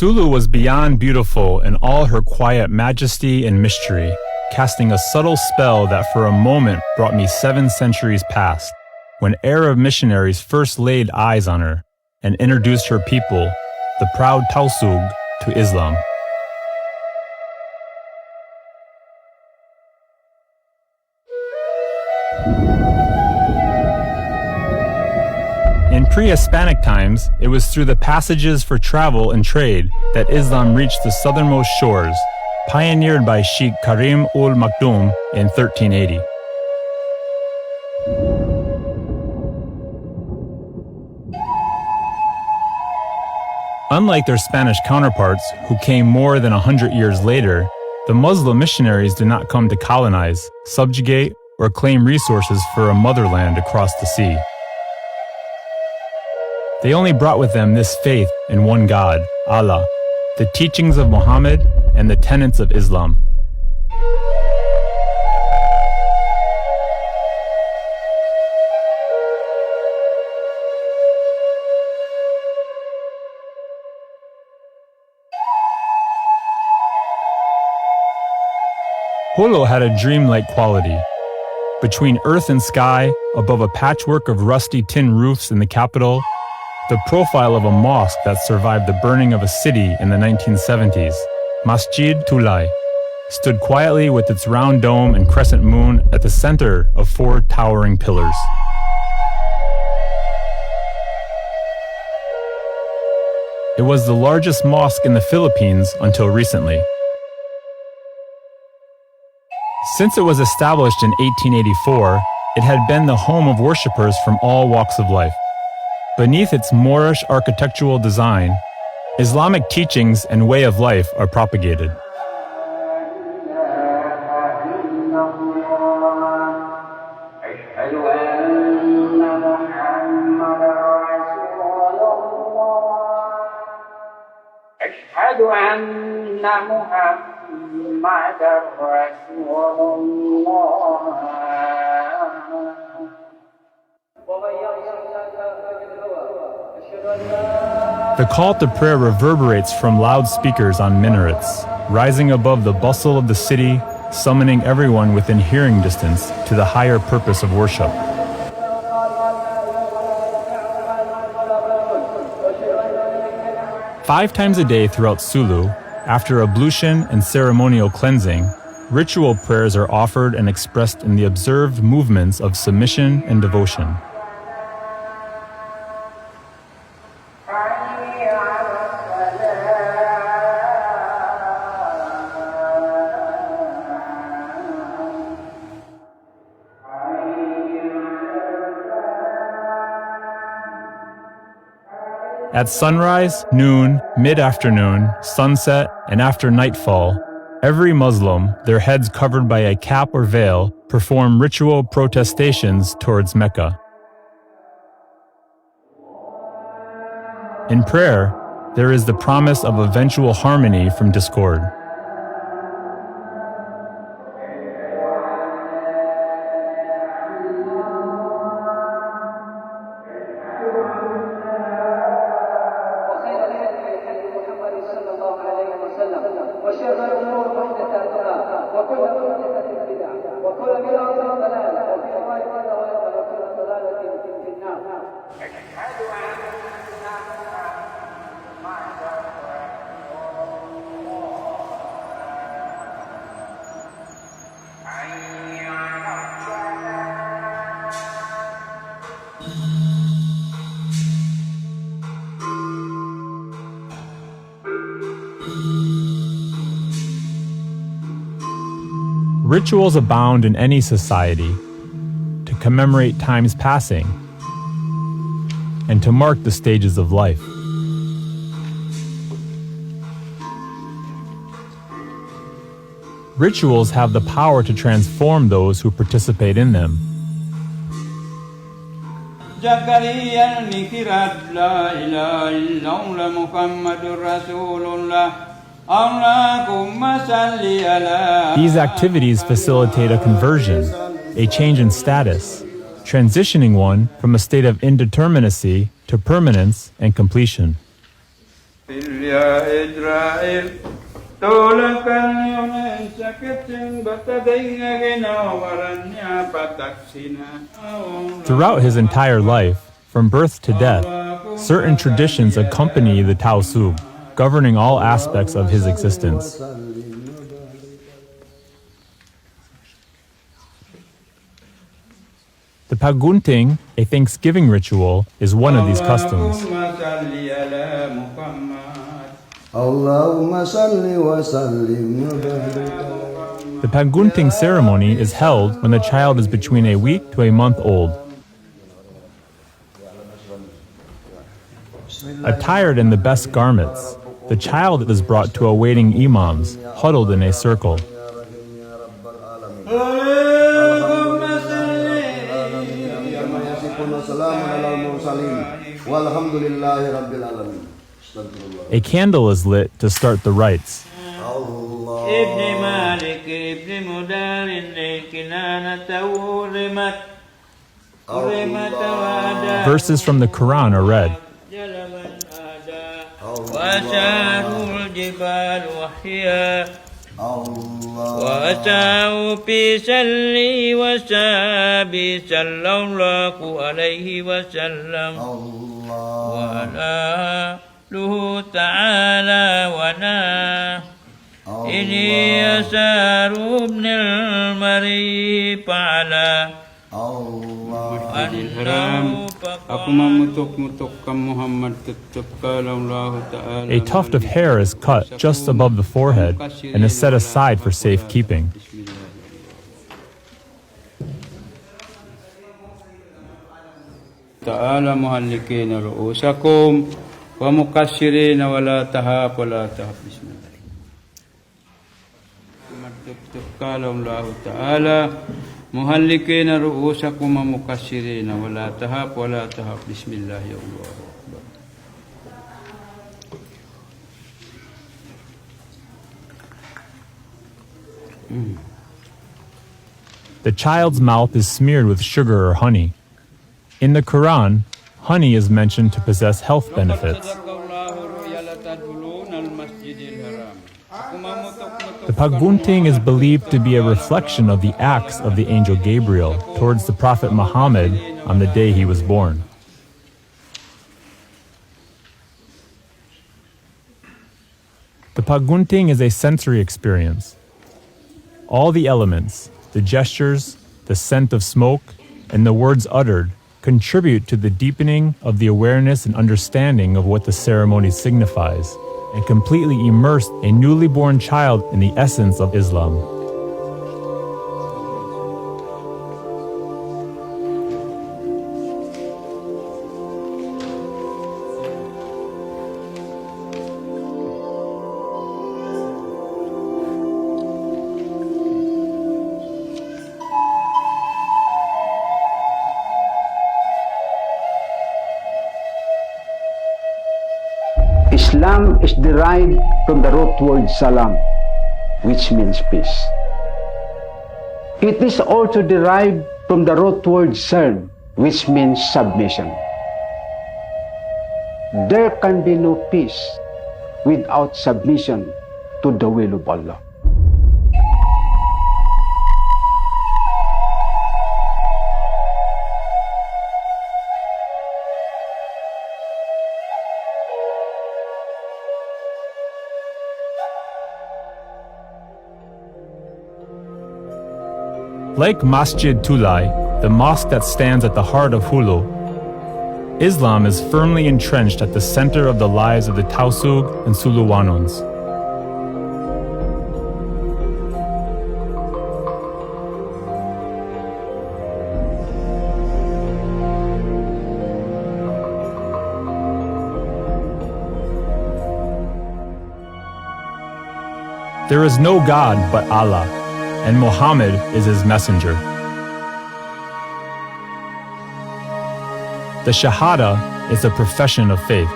Sulu was beyond beautiful in all her quiet majesty and mystery, casting a subtle spell that for a moment brought me 7 centuries past, when Arab missionaries first laid eyes on her and introduced her people, the proud Tausug, to Islam. In pre-Hispanic times, it was through the passages for travel and trade that Islam reached the southernmost shores, pioneered by Sheikh Karim ul Maktoum in 1380. Unlike their Spanish counterparts, who came more than 100 years later, the Muslim missionaries did not come to colonize, subjugate, or claim resources for a motherland across the sea. They only brought with them this faith in one God, Allah, the teachings of Muhammad, and the tenets of Islam. Holo had a dreamlike quality. Between earth and sky, above a patchwork of rusty tin roofs in the capital, the profile of a mosque that survived the burning of a city in the 1970s, Masjid Tulay, stood quietly with its round dome and crescent moon at the center of 4 towering pillars. It was the largest mosque in the Philippines until recently. Since it was established in 1884, it had been the home of worshippers from all walks of life. Beneath its Moorish architectural design, Islamic teachings and way of life are propagated. The call to prayer reverberates from loudspeakers on minarets, rising above the bustle of the city, summoning everyone within hearing distance to the higher purpose of worship. Five times a day throughout Sulu, after ablution and ceremonial cleansing, ritual prayers are offered and expressed in the observed movements of submission and devotion. At sunrise, noon, mid-afternoon, sunset, and after nightfall, every Muslim, their heads covered by a cap or veil, perform ritual protestations towards Mecca. In prayer, there is the promise of eventual harmony from discord. Rituals abound in any society to commemorate times passing and to mark the stages of life. Rituals have the power to transform those who participate in them. These activities facilitate a conversion, a change in status, transitioning one from a state of indeterminacy to permanence and completion. Throughout his entire life, from birth to death, certain traditions accompany the Tausug, governing all aspects of his existence. The pagunting, a Thanksgiving ritual, is one of these customs. The pagunting ceremony is held when the child is between a week to a month old. Attired in the best garments, the child is brought to awaiting imams, huddled in a circle. A candle is lit to start the rites. Verses from the Quran are read. وأتاه في سلي وسابي صلى الله عليه وسلم وآله تعالى ونا إني يسار ابن المري فعلا A tuft of hair is cut just above the forehead and is set aside for safekeeping. تعالى مهلكين رؤوسكم ومقصرين ولا تهاب ولا تهب بسم الله قال الله تعالى مهلكين رؤوسكم ومقصرين ولا تهاب ولا تهب بسم الله يا الله The child's mouth is smeared with sugar or honey. In the Quran, honey is mentioned to possess health benefits. The pagunting is believed to be a reflection of the acts of the angel Gabriel towards the Prophet Muhammad on the day he was born. The pagunting is a sensory experience. All the elements, the gestures, the scent of smoke, and the words uttered contribute to the deepening of the awareness and understanding of what the ceremony signifies, and completely immerse a newly born child in the essence of Islam. Islam is derived from the root word salam, which means peace. It is also derived from the root word serve, which means submission. There can be no peace without submission to the will of Allah. Like Masjid Tulay, the mosque that stands at the heart of Hulu, Islam is firmly entrenched at the center of the lives of the Tausug and Suluwanons. There is no God but Allah, and Muhammad is his messenger. The Shahada is a profession of faith.